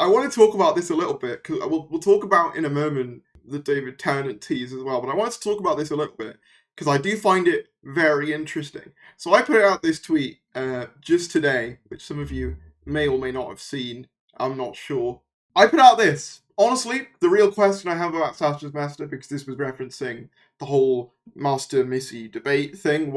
I want to talk about this a little bit, because we'll talk about in a moment the David Tennant tease as well, but I wanted to talk about this a little bit, because I do find it very interesting. So I put out this tweet just today, which some of you may or may not have seen, I'm not sure. I put out this. Honestly, the real question I have about Sasha's Master, because this was referencing the whole Master-Missy debate thing,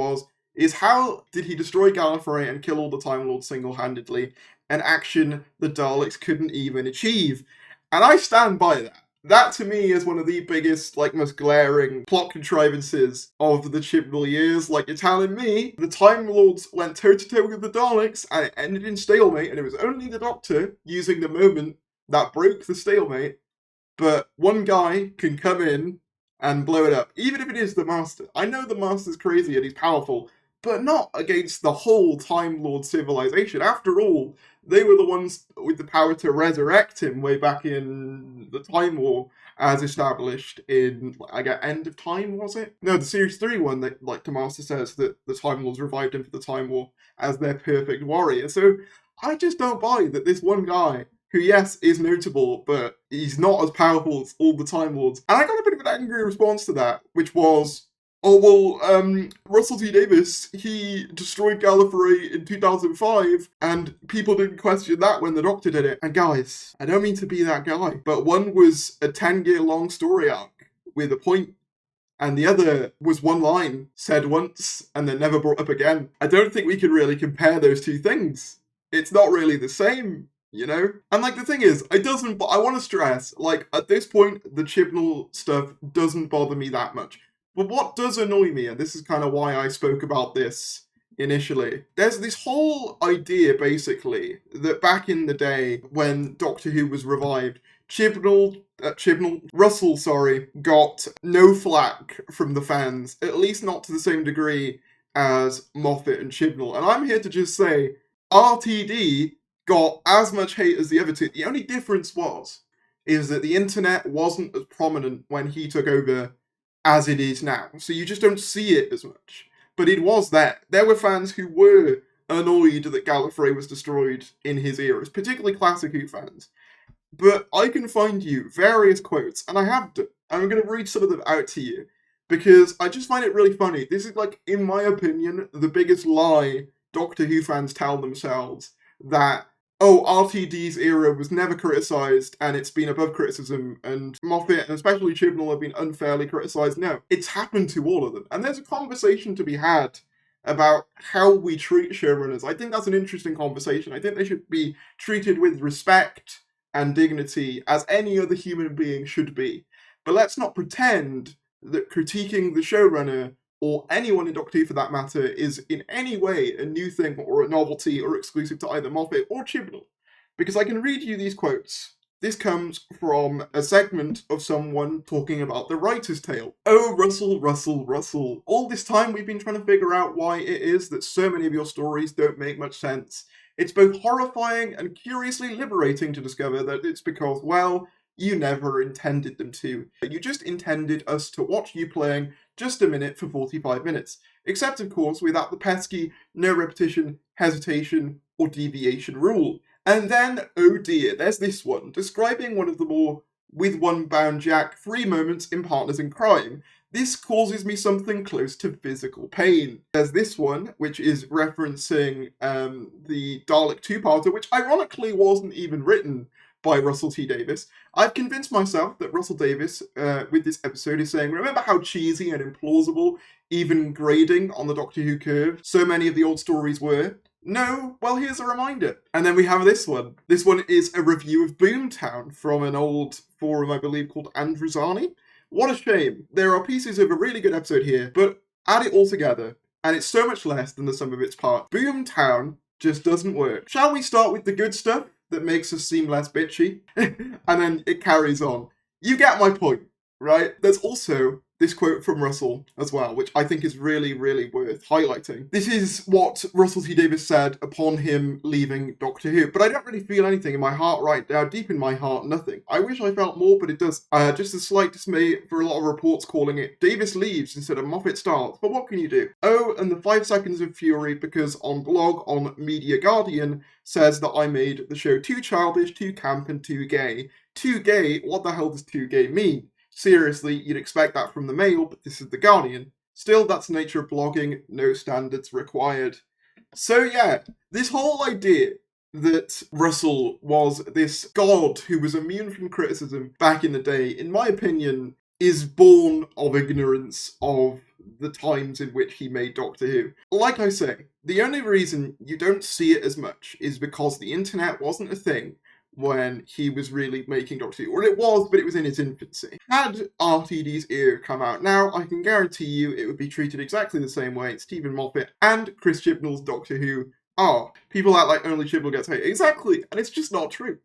is how did he destroy Gallifrey and kill all the Time Lords single-handedly, an action the Daleks couldn't even achieve? And I stand by that. That, to me, is one of the biggest, most glaring plot contrivances of the Chibnall years. You're telling me the Time Lords went toe-to-toe with the Daleks, and it ended in stalemate, and it was only the Doctor using the moment that broke the stalemate, but one guy can come in and blow it up, even if it is the Master. I know the Master's crazy and he's powerful, but not against the whole Time Lord civilization. After all, they were the ones with the power to resurrect him way back in the Time War, as established in, End of Time, was it? No, the Series 3 one, that, the Master says that the Time Lords revived him for the Time War as their perfect warrior. So I just don't buy that this one guy, who, yes, is notable, but he's not as powerful as all the Time Lords. And I got a bit of an angry response to that, which was, Russell T Davies, he destroyed Gallifrey in 2005, and people didn't question that when the Doctor did it. And guys, I don't mean to be that guy, but one was a 10-year long story arc with a point, and the other was one line, said once, and then never brought up again. I don't think we can really compare those two things. It's not really the same. And the thing is, I want to stress, at this point, the Chibnall stuff doesn't bother me that much. But what does annoy me, and this is kind of why I spoke about this initially, there's this whole idea, basically, that back in the day, when Doctor Who was revived, Russell, got no flack from the fans, at least not to the same degree as Moffat and Chibnall. And I'm here to just say, RTD got as much hate as the other two. The only difference is that the internet wasn't as prominent when he took over as it is now. So you just don't see it as much. But it was there. There were fans who were annoyed that Gallifrey was destroyed in his eras, particularly Classic Who fans. But I can find you various quotes, and I have done. I'm going to read some of them out to you, because I just find it really funny. This is, in my opinion, the biggest lie Doctor Who fans tell themselves, that RTD's era was never criticised, and it's been above criticism, and Moffat, and especially Chibnall, have been unfairly criticised. No, it's happened to all of them. And there's a conversation to be had about how we treat showrunners. I think that's an interesting conversation. I think they should be treated with respect and dignity, as any other human being should be. But let's not pretend that critiquing the showrunner, or anyone in Doctor Who for that matter, is in any way a new thing or a novelty or exclusive to either Moffat or Chibnall. Because I can read you these quotes. This comes from a segment of someone talking about the writer's tale. Oh, Russell, Russell, Russell. All this time we've been trying to figure out why it is that so many of your stories don't make much sense. It's both horrifying and curiously liberating to discover that it's because, well, you never intended them to. You just intended us to watch you playing just a minute for 45 minutes. Except, of course, without the pesky no repetition, hesitation, or deviation rule. And then, oh dear, there's this one, describing one of the more with one bound Jack free moments in Partners in Crime. This causes me something close to physical pain. There's this one, which is referencing the Dalek two-parter, which ironically wasn't even written by Russell T Davies. I've convinced myself that Russell Davies, with this episode, is saying, remember how cheesy and implausible, even grading on the Doctor Who curve, so many of the old stories were? No? Well, here's a reminder. And then we have this one. This one is a review of Boomtown from an old forum, I believe, called Androzani. What a shame. There are pieces of a really good episode here, but add it all together, and it's so much less than the sum of its parts. Boomtown just doesn't work. Shall we start with the good stuff that makes us seem less bitchy? And then it carries on. You get my point, right? There's also this quote from Russell as well, which I think is really, really worth highlighting. This is what Russell T Davies said upon him leaving Doctor Who. But I don't really feel anything in my heart right now. Deep in my heart, nothing. I wish I felt more, but it does. Just a slight dismay for a lot of reports calling it Davies leaves instead of Moffat starts. But what can you do? Oh, and the 5 seconds of fury because on blog on Media Guardian says that I made the show too childish, too camp, and too gay. Too gay? What the hell does too gay mean? Seriously, you'd expect that from the Mail, but this is the Guardian. Still, that's the nature of blogging, no standards required. So yeah, this whole idea that Russell was this god who was immune from criticism back in the day, in my opinion, is born of ignorance of the times in which he made Doctor Who. Like I say, the only reason you don't see it as much is because the internet wasn't a thing when he was really making Doctor Who. Or it was, but it was in its infancy. Had RTD's era come out now, I can guarantee you it would be treated exactly the same way Stephen Moffat and Chris Chibnall's Doctor Who are. People act like only Chibnall gets hate. Exactly, and it's just not true.